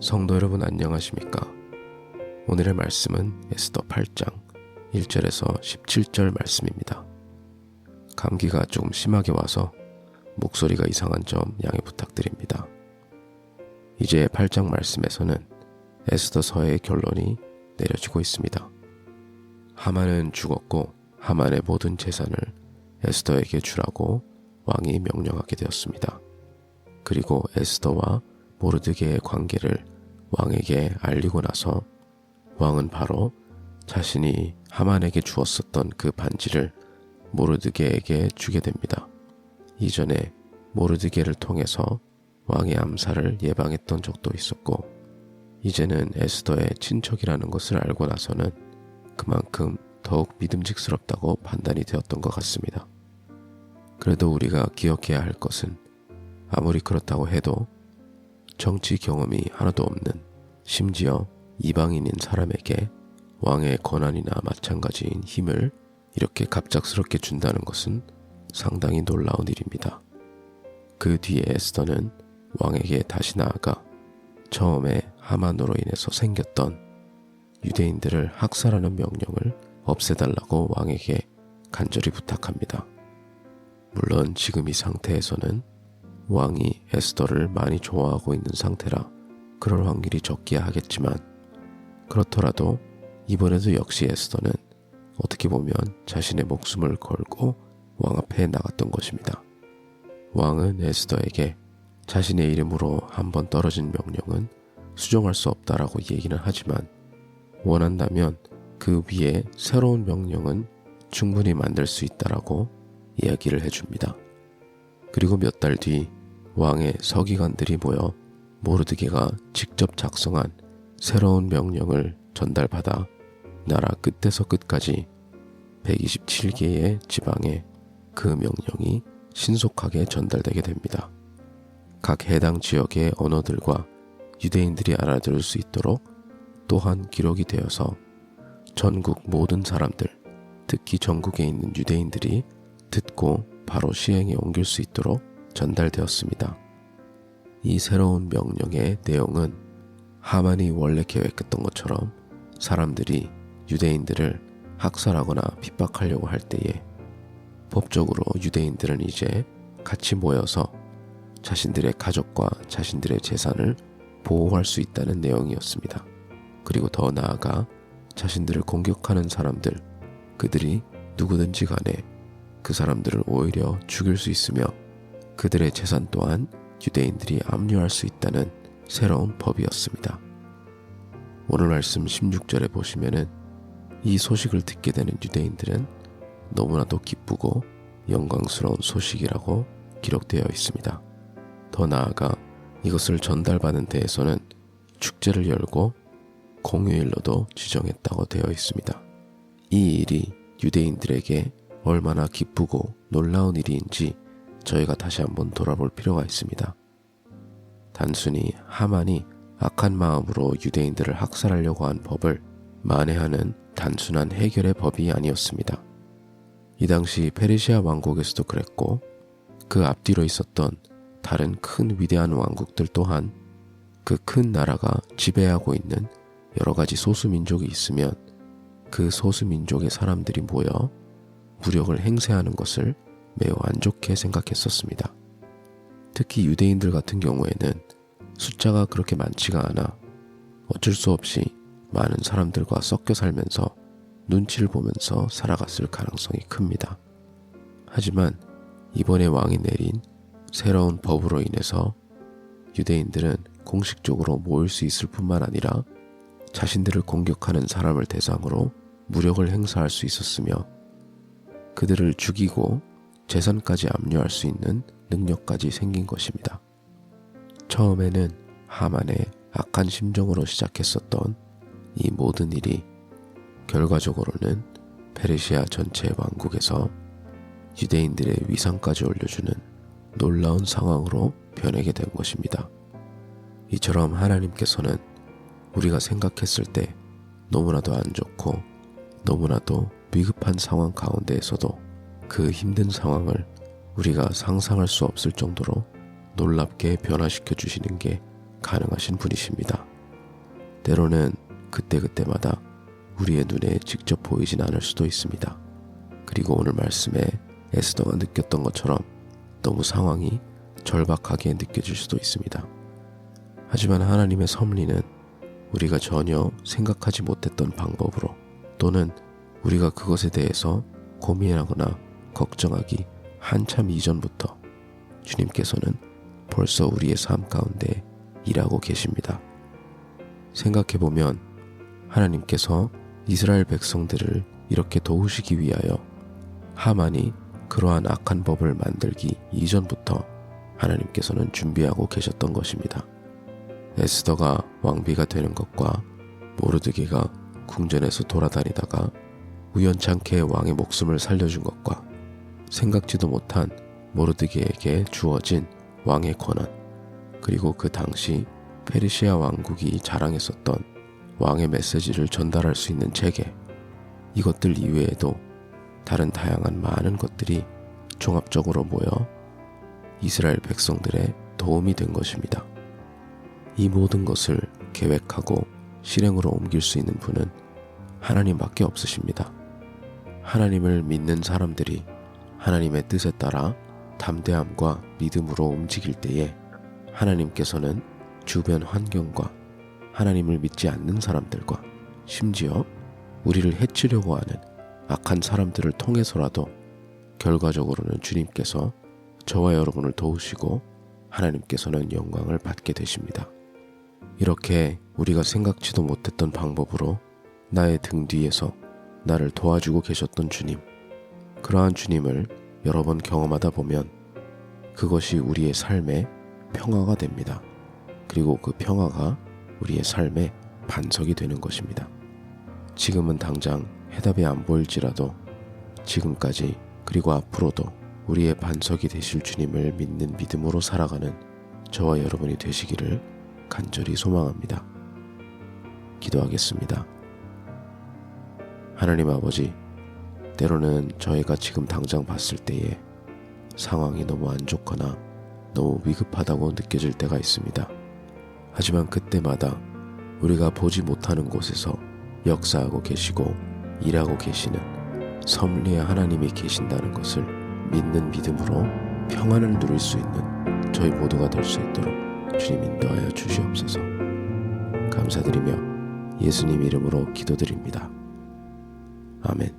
성도 여러분 안녕하십니까? 오늘의 말씀은 에스더 8장 1절에서 17절 말씀입니다. 감기가 조금 심하게 와서 목소리가 이상한 점 양해 부탁드립니다. 이제 8장 말씀에서는 에스더서의 결론이 내려지고 있습니다. 하만은 죽었고 하만의 모든 재산을 에스더에게 주라고 왕이 명령하게 되었습니다. 그리고 에스더와 모르드게의 관계를 왕에게 알리고 나서 왕은 바로 자신이 하만에게 주었었던 그 반지를 모르드게에게 주게 됩니다. 이전에 모르드게를 통해서 왕의 암살을 예방했던 적도 있었고 이제는 에스더의 친척이라는 것을 알고 나서는 그만큼 더욱 믿음직스럽다고 판단이 되었던 것 같습니다. 그래도 우리가 기억해야 할 것은 아무리 그렇다고 해도 정치 경험이 하나도 없는 심지어 이방인인 사람에게 왕의 권한이나 마찬가지인 힘을 이렇게 갑작스럽게 준다는 것은 상당히 놀라운 일입니다. 그 뒤에 에스더는 왕에게 다시 나아가 처음에 하만으로 인해서 생겼던 유대인들을 학살하는 명령을 없애달라고 왕에게 간절히 부탁합니다. 물론 지금 이 상태에서는 왕이 에스더를 많이 좋아하고 있는 상태라 그럴 확률이 적기야 하겠지만 그렇더라도 이번에도 역시 에스더는 어떻게 보면 자신의 목숨을 걸고 왕 앞에 나갔던 것입니다. 왕은 에스더에게 자신의 이름으로 한번 떨어진 명령은 수정할 수 없다라고 얘기는 하지만 원한다면 그 위에 새로운 명령은 충분히 만들 수 있다라고 이야기를 해줍니다. 그리고 몇 달 뒤 왕의 서기관들이 모여 모르드게가 직접 작성한 새로운 명령을 전달받아 나라 끝에서 끝까지 127개의 지방에 그 명령이 신속하게 전달되게 됩니다. 각 해당 지역의 언어들과 유대인들이 알아들을 수 있도록 또한 기록이 되어서 전국 모든 사람들, 특히 전국에 있는 유대인들이 듣고 바로 시행에 옮길 수 있도록 전달되었습니다. 이 새로운 명령의 내용은 하만이 원래 계획했던 것처럼 사람들이 유대인들을 학살하거나 핍박하려고 할 때에 법적으로 유대인들은 이제 같이 모여서 자신들의 가족과 자신들의 재산을 보호할 수 있다는 내용이었습니다. 그리고 더 나아가 자신들을 공격하는 사람들, 그들이 누구든지 간에 그 사람들을 오히려 죽일 수 있으며 그들의 재산 또한 유대인들이 압류할 수 있다는 새로운 법이었습니다. 오늘 말씀 16절에 보시면은 이 소식을 듣게 되는 유대인들은 너무나도 기쁘고 영광스러운 소식이라고 기록되어 있습니다. 더 나아가 이것을 전달받은 데에서는 축제를 열고 공휴일로도 지정했다고 되어 있습니다. 이 일이 유대인들에게 얼마나 기쁘고 놀라운 일인지 저희가 다시 한번 돌아볼 필요가 있습니다. 단순히 하만이 악한 마음으로 유대인들을 학살하려고 한 법을 만회하는 단순한 해결의 법이 아니었습니다. 이 당시 페르시아 왕국에서도 그랬고 그 앞뒤로 있었던 다른 큰 위대한 왕국들 또한 그 큰 나라가 지배하고 있는 여러 가지 소수민족이 있으면 그 소수민족의 사람들이 모여 무력을 행사하는 것을 매우 안 좋게 생각했었습니다. 특히 유대인들 같은 경우에는 숫자가 그렇게 많지가 않아 어쩔 수 없이 많은 사람들과 섞여 살면서 눈치를 보면서 살아갔을 가능성이 큽니다. 하지만 이번에 왕이 내린 새로운 법으로 인해서 유대인들은 공식적으로 모일 수 있을 뿐만 아니라 자신들을 공격하는 사람을 대상으로 무력을 행사할 수 있었으며 그들을 죽이고 재산까지 압류할 수 있는 능력까지 생긴 것입니다. 처음에는 하만의 악한 심정으로 시작했었던 이 모든 일이 결과적으로는 페르시아 전체 왕국에서 유대인들의 위상까지 올려주는 놀라운 상황으로 변하게 된 것입니다. 이처럼 하나님께서는 우리가 생각했을 때 너무나도 안 좋고 너무나도 위급한 상황 가운데에서도 그 힘든 상황을 우리가 상상할 수 없을 정도로 놀랍게 변화시켜 주시는 게 가능하신 분이십니다. 때로는 그때그때마다 우리의 눈에 직접 보이진 않을 수도 있습니다. 그리고 오늘 말씀에 에스더가 느꼈던 것처럼 너무 상황이 절박하게 느껴질 수도 있습니다. 하지만 하나님의 섭리는 우리가 전혀 생각하지 못했던 방법으로 또는 우리가 그것에 대해서 고민하거나 걱정하기 한참 이전부터 주님께서는 벌써 우리의 삶 가운데 일하고 계십니다. 생각해보면 하나님께서 이스라엘 백성들을 이렇게 도우시기 위하여 하만이 그러한 악한 법을 만들기 이전부터 하나님께서는 준비하고 계셨던 것입니다. 에스더가 왕비가 되는 것과 모르드게가 궁전에서 돌아다니다가 우연찮게 왕의 목숨을 살려준 것과 생각지도 못한 모르드게에게 주어진 왕의 권한, 그리고 그 당시 페르시아 왕국이 자랑했었던 왕의 메시지를 전달할 수 있는 체계, 이것들 이외에도 다른 다양한 많은 것들이 종합적으로 모여 이스라엘 백성들의 도움이 된 것입니다. 이 모든 것을 계획하고 실행으로 옮길 수 있는 분은 하나님밖에 없으십니다. 하나님을 믿는 사람들이 하나님의 뜻에 따라 담대함과 믿음으로 움직일 때에 하나님께서는 주변 환경과 하나님을 믿지 않는 사람들과 심지어 우리를 해치려고 하는 악한 사람들을 통해서라도 결과적으로는 주님께서 저와 여러분을 도우시고 하나님께서는 영광을 받게 되십니다. 이렇게 우리가 생각지도 못했던 방법으로 나의 등 뒤에서 나를 도와주고 계셨던 주님, 그러한 주님을 여러 번 경험하다 보면 그것이 우리의 삶의 평화가 됩니다. 그리고 그 평화가 우리의 삶의 반석이 되는 것입니다. 지금은 당장 해답이 안 보일지라도 지금까지 그리고 앞으로도 우리의 반석이 되실 주님을 믿는 믿음으로 살아가는 저와 여러분이 되시기를 간절히 소망합니다. 기도하겠습니다. 하나님 아버지, 때로는 저희가 지금 당장 봤을 때에 상황이 너무 안 좋거나 너무 위급하다고 느껴질 때가 있습니다. 하지만 그때마다 우리가 보지 못하는 곳에서 역사하고 계시고 일하고 계시는 섭리의 하나님이 계신다는 것을 믿는 믿음으로 평안을 누릴 수 있는 저희 모두가 될 수 있도록 주님 인도하여 주시옵소서. 감사드리며 예수님 이름으로 기도드립니다. 아멘.